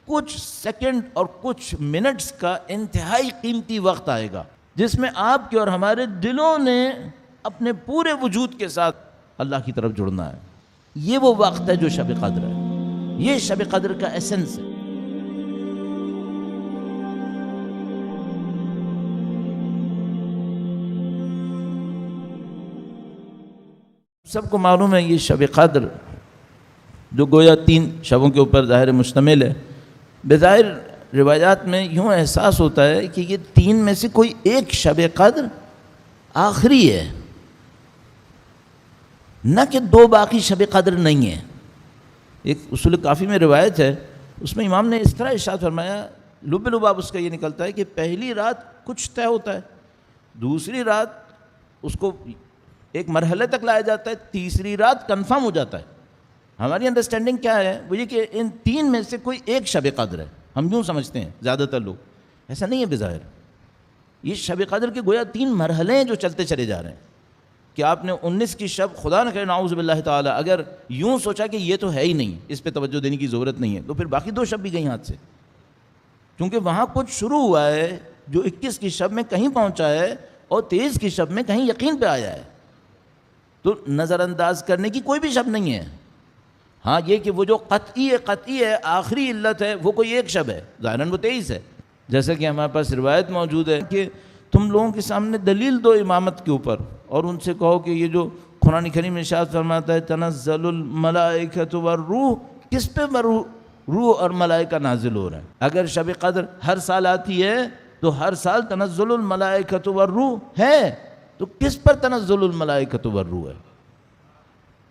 کچھ سیکنڈ اور کچھ منٹس کا انتہائی قیمتی وقت آئے گا جس میں آپ کے اور ہمارے دلوں نے اپنے پورے وجود کے ساتھ اللہ کی طرف جڑنا ہے. یہ وہ وقت ہے جو شب قدر ہے. یہ شب قدر کا ایسنس ہے. سب کو معلوم ہے یہ شب قدر جو گویا 3 شبوں کے اوپر ظاہر مشتمل ہے. بظاہر روایات میں یوں احساس ہوتا ہے کہ یہ 3 میں سے کوئی ایک شب قدر آخری ہے، نہ کہ 2 باقی شب قدر نہیں ہیں. ایک اصول کافی میں روایت ہے، اس میں امام نے اس طرح ارشاد فرمایا، لب لباب اس کا یہ نکلتا ہے کہ پہلی رات کچھ طے ہوتا ہے، دوسری رات اس کو ایک مرحلے تک لایا جاتا ہے، تیسری رات کنفرم ہو جاتا ہے. ہماری انڈرسٹینڈنگ کیا ہے وہ یہ کہ ان 3 میں سے کوئی ایک شب قدر ہے. ہم یوں سمجھتے ہیں زیادہ تر لوگ، ایسا نہیں ہے بظاہر. یہ شب قدر کے گویا 3 مرحلے ہیں جو چلتے چلے جا رہے ہیں. کہ آپ نے 19 کی شب خدا نہ کرے نعوذ باللہ تعالی اگر یوں سوچا کہ یہ تو ہے ہی نہیں، اس پہ توجہ دینے کی ضرورت نہیں ہے، تو پھر باقی 2 شب بھی گئی ہاتھ سے. کیونکہ وہاں کچھ شروع ہوا ہے جو 21 کی شب میں کہیں پہنچا ہے اور 23 کی شب میں کہیں یقین پہ آیا ہے. تو نظر انداز کرنے کی کوئی بھی شب نہیں ہے. ہاں یہ کہ وہ جو قطعی ہے آخری علت ہے وہ کوئی ایک شب ہے، ظاہراً وہ 23 ہے. جیسا کہ ہمارے پاس روایت موجود ہے کہ تم لوگوں کے سامنے دلیل دو امامت کے اوپر اور ان سے کہو کہ یہ جو قرآن کریم میں ارشاد فرماتا ہے تنزل الملائکۃ والروح، کس پہ روح اور ملائکہ نازل ہو رہے ہیں؟ اگر شب قدر ہر سال آتی ہے تو ہر سال تنزل الملائکۃ والروح ہے، تو کس پر تنزل الملائکۃ والروح ہے؟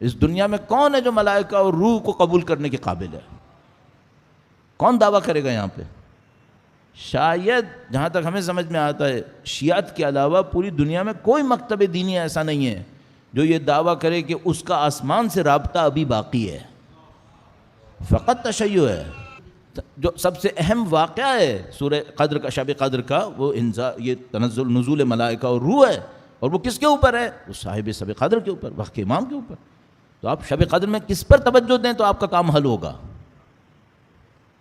اس دنیا میں کون ہے جو ملائکہ اور روح کو قبول کرنے کے قابل ہے؟ کون دعویٰ کرے گا یہاں پہ؟ شاید جہاں تک ہمیں سمجھ میں آتا ہے شیعت کے علاوہ پوری دنیا میں کوئی مکتب دینی ایسا نہیں ہے جو یہ دعویٰ کرے کہ اس کا آسمان سے رابطہ ابھی باقی ہے. فقط تشیع ہے. جو سب سے اہم واقعہ ہے سورہ قدر کا، شب قدر کا، وہ یہ تنزل نزول ملائکہ اور روح ہے. اور وہ کس کے اوپر ہے؟ وہ صاحب شب قدر کے اوپر، وقت کے امام کے اوپر. تو آپ شب قدر میں کس پر توجہ دیں تو آپ کا کام حل ہوگا.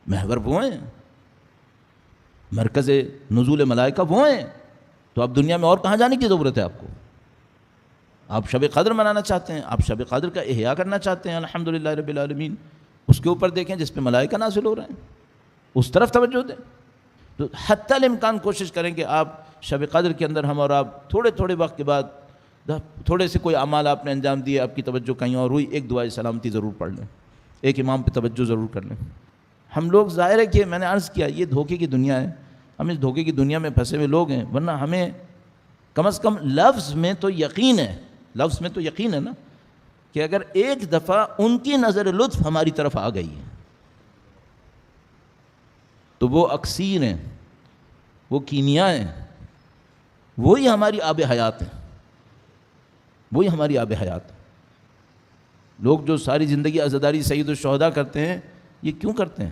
محور وہ ہیں، مرکز نزول ملائکہ وہ ہیں. تو اب دنیا میں اور کہاں جانے کی ضرورت ہے آپ کو؟ آپ شب قدر منانا چاہتے ہیں، آپ شب قدر کا احیاء کرنا چاہتے ہیں، الحمدللہ رب العالمین، اس کے اوپر دیکھیں جس پہ ملائکہ نازل ہو رہے ہیں، اس طرف توجہ دیں. تو حتی الامکان کوشش کریں کہ آپ شب قدر کے اندر ہم اور آپ تھوڑے وقت کے بعد تھوڑے سے کوئی اعمال آپ نے انجام دیے، آپ کی توجہ کہیں اور ہوئی، ایک دعائے سلامتی ضرور پڑھ لیں، ایک امام پہ توجہ ضرور کر لیں. ہم لوگ ظاہر ہے کہ میں نے عرض کیا یہ دھوکے کی دنیا ہے، ہم اس دھوکے کی دنیا میں پھنسے ہوئے لوگ ہیں. ورنہ ہمیں کم از کم لفظ میں تو یقین ہے نا کہ اگر ایک دفعہ ان کی نظر لطف ہماری طرف آ گئی ہے تو وہ اکسیر ہیں، وہ کیمیا ہیں، وہی ہماری آب حیات ہیں، وہی ہماری آب حیات. لوگ جو ساری زندگی عزاداری سید الشہداء کرتے ہیں، یہ کیوں کرتے ہیں؟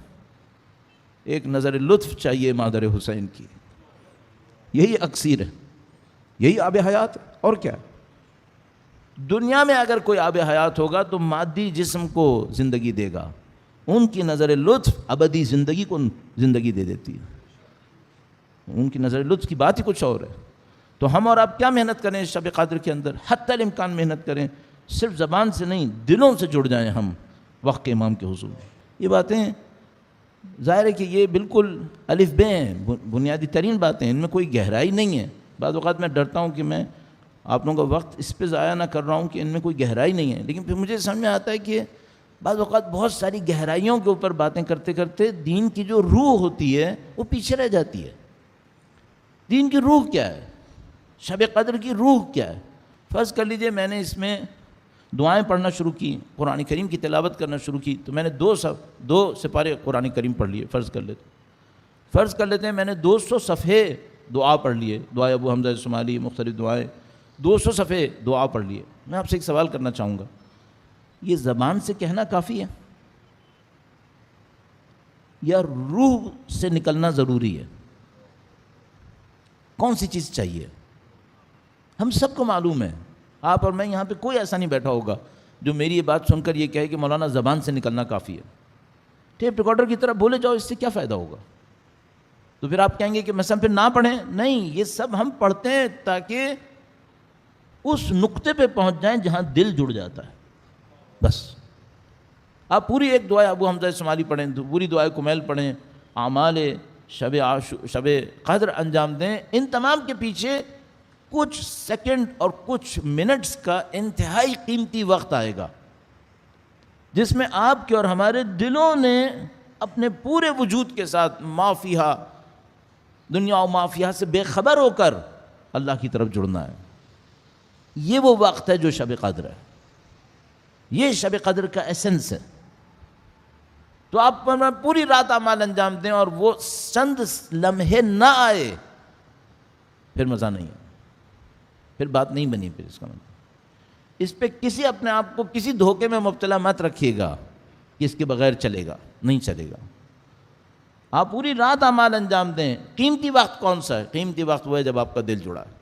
ایک نظر لطف چاہیے مادر حسین کی، یہی اکسیر ہے، یہی آب حیات ہے. اور کیا دنیا میں اگر کوئی آب حیات ہوگا تو مادی جسم کو زندگی دے گا، ان کی نظر لطف ابدی زندگی کو زندگی دے دیتی ہے. ان کی نظر لطف کی بات ہی کچھ اور ہے. تو ہم اور آپ کیا محنت کریں اس شب قدر کے اندر؟ حتی الامکان محنت کریں، صرف زبان سے نہیں دلوں سے جڑ جائیں ہم وقت کے امام کے حضور. یہ باتیں ظاہر ہے کہ یہ بالکل الف بے ہیں، بنیادی ترین باتیں، ان میں کوئی گہرائی نہیں ہے. بعض اوقات میں ڈرتا ہوں کہ میں آپ لوگوں کا وقت اس پہ ضائع نہ کر رہا ہوں کہ ان میں کوئی گہرائی نہیں ہے، لیکن پھر مجھے سمجھ میں آتا ہے کہ بعض اوقات بہت ساری گہرائیوں کے اوپر باتیں کرتے کرتے دین کی جو روح ہوتی ہے وہ پیچھے رہ جاتی ہے. دین کی روح کیا ہے؟ شب قدر کی روح کیا ہے؟ فرض کر لیجئے میں نے اس میں دعائیں پڑھنا شروع کی، قرآن کریم کی تلاوت کرنا شروع کی، تو میں نے 2 سپارے قرآن کریم پڑھ لیے. فرض کر لیتے ہیں میں نے 200 صفحے دعا پڑھ لیے، دعائے ابو حمزہ شمالی، مختلف دعائیں، 200 صفحے دعا پڑھ لیے. میں آپ سے ایک سوال کرنا چاہوں گا، یہ زبان سے کہنا کافی ہے یا روح سے نکلنا ضروری ہے؟ کون سی چیز چاہیے؟ ہم سب کو معلوم ہے، آپ اور میں یہاں پہ کوئی ایسا نہیں بیٹھا ہوگا جو میری یہ بات سن کر یہ کہے کہ مولانا زبان سے نکلنا کافی ہے. ٹیپ ریکارڈر کی طرح بولے جاؤ، اس سے کیا فائدہ ہوگا؟ تو پھر آپ کہیں گے کہ مثلا پھر نہ پڑھیں. نہیں، یہ سب ہم پڑھتے ہیں تاکہ اس نقطے پہ پہنچ جائیں جہاں دل جڑ جاتا ہے. بس آپ پوری ایک دعائے ابو حمزہ شمالی پڑھیں، پوری دعائے کمیل پڑھیں، اعمال شب قدر انجام دیں، ان تمام کے پیچھے کچھ سیکنڈ اور کچھ منٹس کا انتہائی قیمتی وقت آئے گا جس میں آپ کے اور ہمارے دلوں نے اپنے پورے وجود کے ساتھ مافیہا، دنیا و مافیہا سے بے خبر ہو کر اللہ کی طرف جڑنا ہے. یہ وہ وقت ہے جو شب قدر ہے، یہ شب قدر کا ایسنس ہے. تو آپ پوری رات اعمال انجام دیں اور وہ چند لمحے نہ آئے، پھر مزہ نہیں ہے، پھر بات نہیں بنی. پھر اس کا مطلب اس پہ کسی اپنے آپ کو کسی دھوکے میں مبتلا مت رکھیے گا کہ اس کے بغیر چلے گا، نہیں چلے گا. آپ پوری رات اعمال انجام دیں. قیمتی وقت کون سا ہے؟ قیمتی وقت وہ ہے جب آپ کا دل جڑا ہے.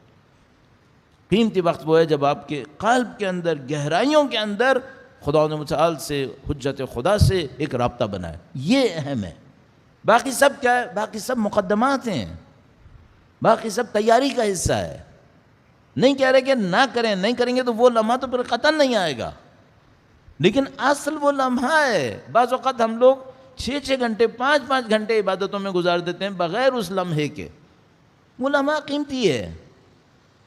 قیمتی وقت وہ ہے جب آپ کے قلب کے اندر، گہرائیوں کے اندر خدا متعال سے، حجت خدا سے ایک رابطہ بنا ہے. یہ اہم ہے. باقی سب کیا ہے؟ باقی سب مقدمات ہیں، باقی سب تیاری کا حصہ ہے. نہیں کہہ رہے کہ نہ کریں، نہیں کریں گے تو وہ لمحہ تو پھر قطعاً نہیں آئے گا، لیکن اصل وہ لمحہ ہے. بعض اوقات ہم لوگ 6 گھنٹے 5 گھنٹے عبادتوں میں گزار دیتے ہیں بغیر اس لمحے کے. وہ لمحہ قیمتی ہے،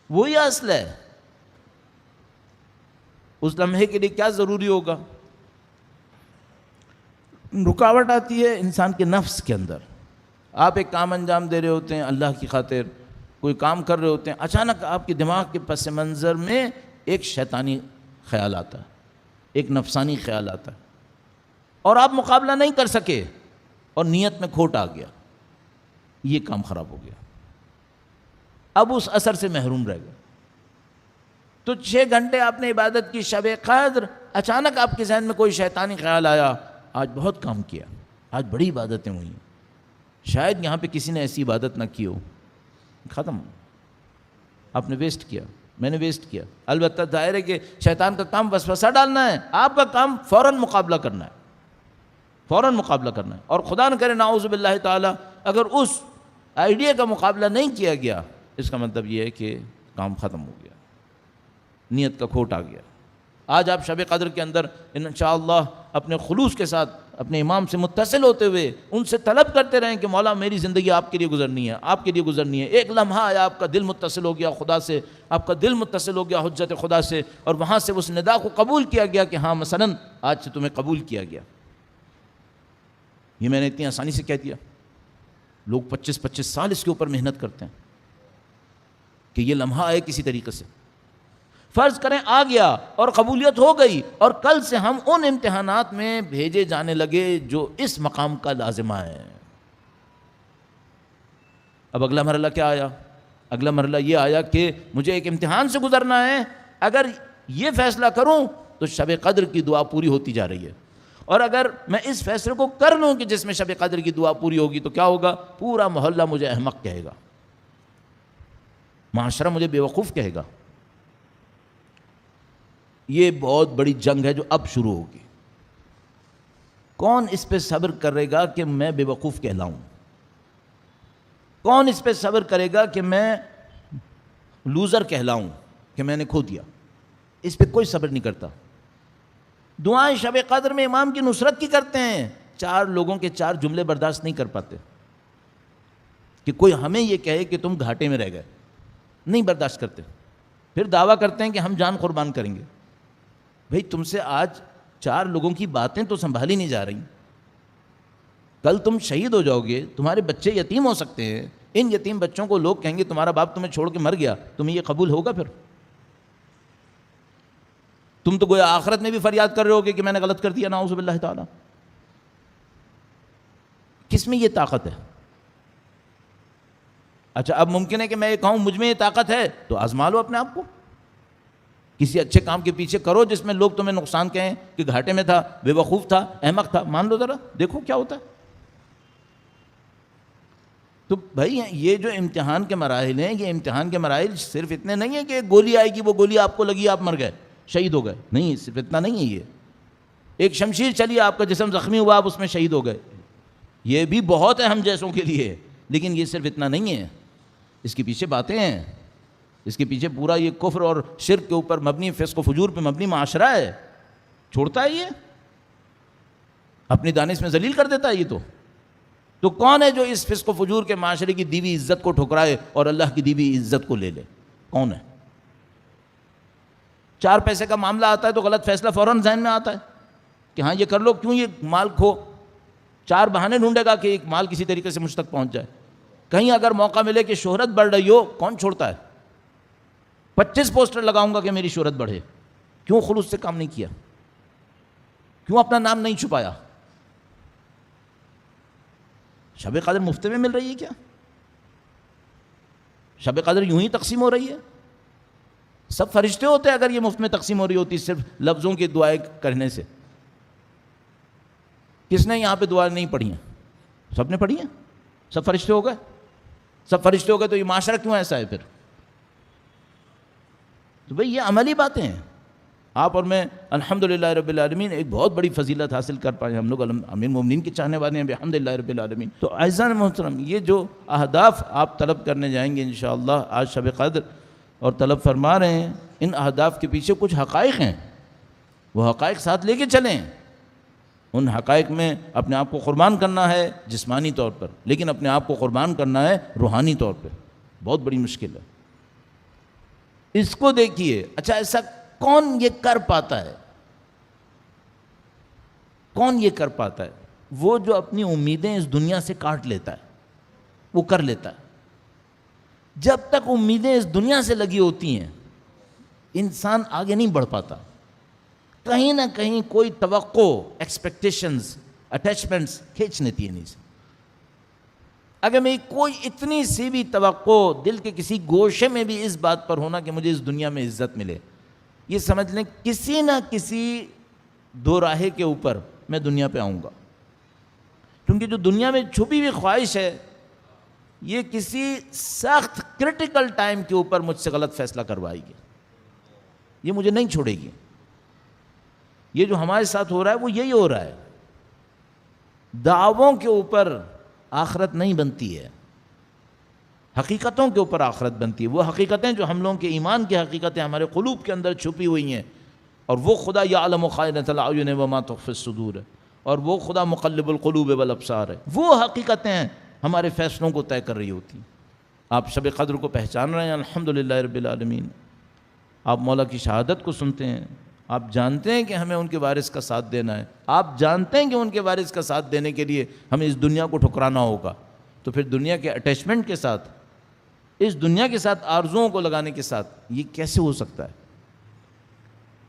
وہی اصل ہے. اس لمحے کے لیے کیا ضروری ہوگا؟ رکاوٹ آتی ہے انسان کے نفس کے اندر. آپ ایک کام انجام دے رہے ہوتے ہیں اللہ کی خاطر، کوئی کام کر رہے ہوتے ہیں، اچانک آپ کے دماغ کے پس منظر میں ایک شیطانی خیال آتا ہے، ایک نفسانی خیال آتا ہے، اور آپ مقابلہ نہیں کر سکے اور نیت میں کھوٹ آ گیا. یہ کام خراب ہو گیا، اب اس اثر سے محروم رہ گئے. تو 6 گھنٹے آپ نے عبادت کی شب قدر، اچانک آپ کے ذہن میں کوئی شیطانی خیال آیا، آج بہت کام کیا، آج بڑی عبادتیں ہوئیں، شاید یہاں پہ کسی نے ایسی عبادت نہ کی ہو. ختم، آپ نے ویسٹ کیا، میں نے ویسٹ کیا. البتہ ظاہر ہے کہ شیطان کا کام وسوسہ ڈالنا ہے، آپ کا کام فوراً مقابلہ کرنا ہے، فوراً مقابلہ کرنا ہے. اور خدا نہ کرے نعوذ باللہ تعالی اگر اس آئیڈیا کا مقابلہ نہیں کیا گیا، اس کا مطلب یہ ہے کہ کام ختم ہو گیا، نیت کا کھوٹ آ گیا. آج آپ شب قدر کے اندر انشاءاللہ اپنے خلوص کے ساتھ اپنے امام سے متصل ہوتے ہوئے ان سے طلب کرتے رہیں کہ مولا میری زندگی آپ کے لیے گزرنی ہے، آپ کے لیے گزرنی ہے. ایک لمحہ آیا آپ کا دل متصل ہو گیا خدا سے، آپ کا دل متصل ہو گیا حجت خدا سے، اور وہاں سے اس ندا کو قبول کیا گیا کہ ہاں مثلا آج سے تمہیں قبول کیا گیا. یہ میں نے اتنی آسانی سے کہہ دیا. لوگ 25 سال اس کے اوپر محنت کرتے ہیں کہ یہ لمحہ آئے کسی طریقے سے. فرض کریں آ گیا اور قبولیت ہو گئی، اور کل سے ہم ان امتحانات میں بھیجے جانے لگے جو اس مقام کا لازمہ ہے. اب اگلا مرحلہ کیا آیا؟ اگلا مرحلہ یہ آیا کہ مجھے ایک امتحان سے گزرنا ہے. اگر یہ فیصلہ کروں تو شب قدر کی دعا پوری ہوتی جا رہی ہے، اور اگر میں اس فیصلے کو کر لوں کہ جس میں شب قدر کی دعا پوری ہوگی تو کیا ہوگا؟ پورا محلہ مجھے احمق کہے گا، معاشرہ مجھے بے وقوف کہے گا. یہ بہت بڑی جنگ ہے جو اب شروع ہوگی. کون اس پہ صبر کرے گا کہ میں بے وقوف کہلاؤں؟ کون اس پہ صبر کرے گا کہ میں لوزر کہلاؤں، کہ میں نے کھو دیا؟ اس پہ کوئی صبر نہیں کرتا. دعائیں شب قدر میں امام کی نصرت کی کرتے ہیں، 4 لوگوں کے 4 جملے برداشت نہیں کر پاتے کہ کوئی ہمیں یہ کہے کہ تم گھاٹے میں رہ گئے، نہیں برداشت کرتے. پھر دعویٰ کرتے ہیں کہ ہم جان قربان کریں گے. بھئی تم سے آج 4 لوگوں کی باتیں تو سنبھالی نہیں جا رہی، کل تم شہید ہو جاؤ گے، تمہارے بچے یتیم ہو سکتے ہیں. ان یتیم بچوں کو لوگ کہیں گے تمہارا باپ تمہیں چھوڑ کے مر گیا، تمہیں یہ قبول ہوگا؟ پھر تم تو گویا آخرت میں بھی فریاد کر رہے ہوگے کہ میں نے غلط کر دیا، نعوذ باللہ تعالی. کس میں یہ طاقت ہے؟ اچھا اب ممکن ہے کہ میں یہ کہوں مجھ میں یہ طاقت ہے، تو آزما لو اپنے آپ کو. کسی اچھے کام کے پیچھے کرو جس میں لوگ تمہیں نقصان کہیں کہ گھاٹے میں تھا، بے وقوف تھا، احمق تھا. مان لو ذرا، دیکھو کیا ہوتا ہے. تو بھائی یہ جو امتحان کے مراحل ہیں، یہ امتحان کے مراحل صرف اتنے نہیں ہیں کہ ایک گولی آئے گی، وہ گولی آپ کو لگی آپ مر گئے، شہید ہو گئے. نہیں، صرف اتنا نہیں ہے. ایک شمشیر چلی آپ کا جسم زخمی ہوا آپ اس میں شہید ہو گئے، یہ بھی بہت ہے ہم جیسوں کے لیے، لیکن یہ صرف اتنا نہیں ہے، اس کے پیچھے باتیں ہیں، اس کے پیچھے پورا یہ کفر اور شرک کے اوپر مبنی، فسق و فجور پہ مبنی معاشرہ ہے، چھوڑتا ہے یہ، اپنی دانش میں ذلیل کر دیتا ہے یہ تو کون ہے جو اس فسق و فجور کے معاشرے کی دی ہوئی عزت کو ٹھکرائے اور اللہ کی دی ہوئی عزت کو لے لے؟ کون ہے؟ 4 پیسے کا معاملہ آتا ہے تو غلط فیصلہ فوراً ذہن میں آتا ہے کہ ہاں یہ کر لو، کیوں یہ مال کھو، 4 بہانے ڈھونڈے گا کہ ایک مال کسی طریقے سے مجھ تک پہنچ جائے۔ کہیں اگر موقع ملے کہ شہرت بڑھ رہی ہو، کون چھوڑتا ہے؟ 25 پوسٹر لگاؤں گا کہ میری شہرت بڑھے، کیوں خلوص سے کام نہیں کیا؟ کیوں اپنا نام نہیں چھپایا؟ شب قدر مفت میں مل رہی ہے کیا؟ شب قدر یوں ہی تقسیم ہو رہی ہے؟ سب فرشتے ہوتے اگر یہ مفت میں تقسیم ہو رہی ہوتی صرف لفظوں کی دعائیں کرنے سے؟ کس نے یہاں پہ دعائیں نہیں پڑھی ہیں؟ سب نے پڑھی ہیں، سب فرشتے ہو گئے، سب فرشتے ہو گئے تو یہ معاشرہ کیوں ایسا ہے پھر؟ تو بھئی یہ عملی باتیں ہیں۔ آپ اور میں الحمدللہ رب العالمین ایک بہت بڑی فضیلت حاصل کر پائے، ہم لوگ امیر مومنین کے چاہنے والے ہیں بحمدللہ رب العالمین۔ تو اعزائے محترم، یہ جو اہداف آپ طلب کرنے جائیں گے انشاءاللہ آج شب قدر اور طلب فرما رہے ہیں، ان اہداف کے پیچھے کچھ حقائق ہیں، وہ حقائق ساتھ لے کے چلیں۔ ان حقائق میں اپنے آپ کو قربان کرنا ہے جسمانی طور پر، لیکن اپنے آپ کو قربان کرنا ہے روحانی طور پہ، بہت بڑی مشکل ہے۔ اس کو دیکھیے، اچھا ایسا کون یہ کر پاتا ہے؟ کون یہ کر پاتا ہے؟ وہ جو اپنی امیدیں اس دنیا سے کاٹ لیتا ہے، وہ کر لیتا ہے۔ جب تک امیدیں اس دنیا سے لگی ہوتی ہیں انسان آگے نہیں بڑھ پاتا، کہیں نہ کہیں کوئی توقع، ایکسپیکٹیشنز، اٹیچمنٹس کھینچ لیتی ہے نیچے۔ اگر میری کوئی اتنی سی بھی توقع دل کے کسی گوشے میں بھی اس بات پر ہونا کہ مجھے اس دنیا میں عزت ملے، یہ سمجھ لیں کسی نہ کسی دو راہے کے اوپر میں دنیا پہ آؤں گا، کیونکہ جو دنیا میں چھپی ہوئی خواہش ہے یہ کسی سخت کرٹیکل ٹائم کے اوپر مجھ سے غلط فیصلہ کروائے گی، یہ مجھے نہیں چھوڑے گی۔ یہ جو ہمارے ساتھ ہو رہا ہے وہ یہی ہو رہا ہے، دعووں کے اوپر آخرت نہیں بنتی ہے، حقیقتوں کے اوپر آخرت بنتی ہے۔ وہ حقیقتیں جو ہم لوگوں کے ایمان کی حقیقتیں ہمارے قلوب کے اندر چھپی ہوئی ہیں، اور وہ خدا یعلم خائنۃ الاعین وما تخفی الصدور ہے، اور وہ خدا مقلب القلوب والابصار ہے، وہ حقیقتیں ہمارے فیصلوں کو طے کر رہی ہوتی ہیں۔ آپ شب قدر کو پہچان رہے ہیں الحمدللہ رب العالمین، آپ مولا کی شہادت کو سنتے ہیں، آپ جانتے ہیں کہ ہمیں ان کے وارث کا ساتھ دینا ہے، آپ جانتے ہیں کہ ان کے وارث کا ساتھ دینے کے لیے ہمیں اس دنیا کو ٹھکرانا ہوگا، تو پھر دنیا کے اٹیچمنٹ کے ساتھ، اس دنیا کے ساتھ آرزوؤں کو لگانے کے ساتھ یہ کیسے ہو سکتا ہے؟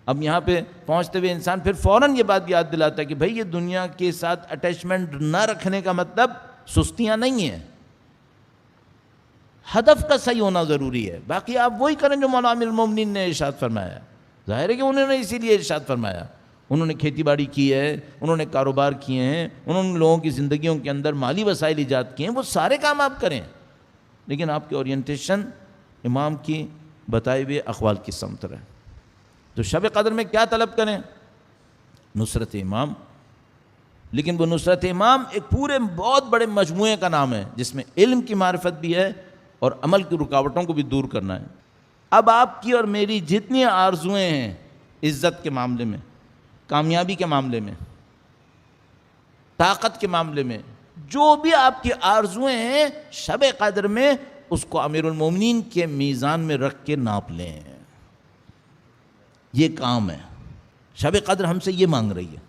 اب یہاں پہ پہنچتے ہوئے انسان پھر فوراً یہ بات یاد دلاتا ہے کہ بھئی یہ دنیا کے ساتھ اٹیچمنٹ نہ رکھنے کا مطلب سستیاں نہیں ہیں، ہدف کا صحیح ہونا ضروری ہے۔ باقی آپ وہی کریں جو مولا امیر المومنین نے ارشاد فرمایا، ظاہر ہے کہ انہوں نے اسی لیے ارشاد فرمایا، انہوں نے کھیتی باڑی کی ہے، انہوں نے کاروبار کیے ہیں، انہوں نے لوگوں کی زندگیوں کے اندر مالی وسائل ایجاد کیے ہیں، وہ سارے کام آپ کریں، لیکن آپ کی اورینٹیشن امام کی بتائے ہوئے اقوال کی سمت رہے۔ تو شب قدر میں کیا طلب کریں؟ نصرت امام، لیکن وہ نصرت امام ایک پورے بہت بڑے مجموعے کا نام ہے جس میں علم کی معرفت بھی ہے اور عمل کی رکاوٹوں کو بھی دور کرنا ہے۔ اب آپ کی اور میری جتنی آرزویں ہیں عزت کے معاملے میں، کامیابی کے معاملے میں، طاقت کے معاملے میں، جو بھی آپ کی آرزویں ہیں شب قدر میں اس کو امیر المومنین کے میزان میں رکھ کے ناپ لیں، یہ کام ہے۔ شب قدر ہم سے یہ مانگ رہی ہے،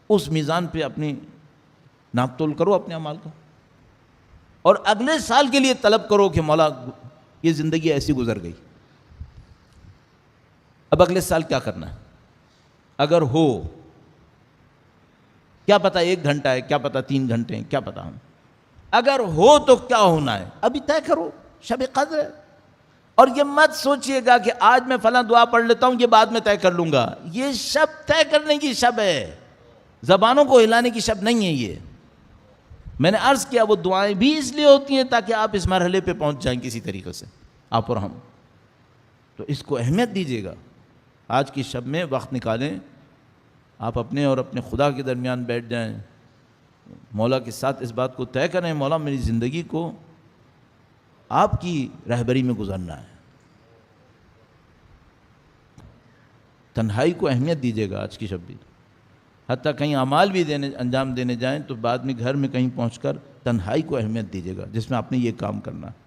اس میزان پہ اپنی ناپ تول کرو اپنے اعمال کا، اور اگلے سال کے لیے طلب کرو کہ مولا یہ زندگی ایسی گزر گئی، اب اگلے سال کیا کرنا ہے؟ اگر ہو، کیا پتا 1 گھنٹہ ہے، کیا پتا 3 گھنٹے ہیں، کیا پتا ہم، اگر ہو تو کیا ہونا ہے ابھی طے کرو، شب قدر ہے۔ اور یہ مت سوچئے گا کہ آج میں فلاں دعا پڑھ لیتا ہوں یہ بعد میں طے کر لوں گا، یہ شب طے کرنے کی شب ہے، زبانوں کو ہلانے کی شب نہیں ہے۔ یہ میں نے عرض کیا وہ دعائیں بھی اس لیے ہوتی ہیں تاکہ آپ اس مرحلے پہ پہنچ جائیں کسی طریقے سے، آپ اور ہم، تو اس کو اہمیت دیجیے گا۔ آج کی شب میں وقت نکالیں، آپ اپنے اور اپنے خدا کے درمیان بیٹھ جائیں، مولا کے ساتھ اس بات کو طے کریں، مولا میری زندگی کو آپ کی رہبری میں گزرنا ہے۔ تنہائی کو اہمیت دیجیے گا آج کی شب بھی، حتیٰ کہیں اعمال بھی انجام دینے جائیں تو بعد میں گھر میں کہیں پہنچ کر تنہائی کو اہمیت دیجیے گا جس میں آپ نے یہ کام کرنا ہے۔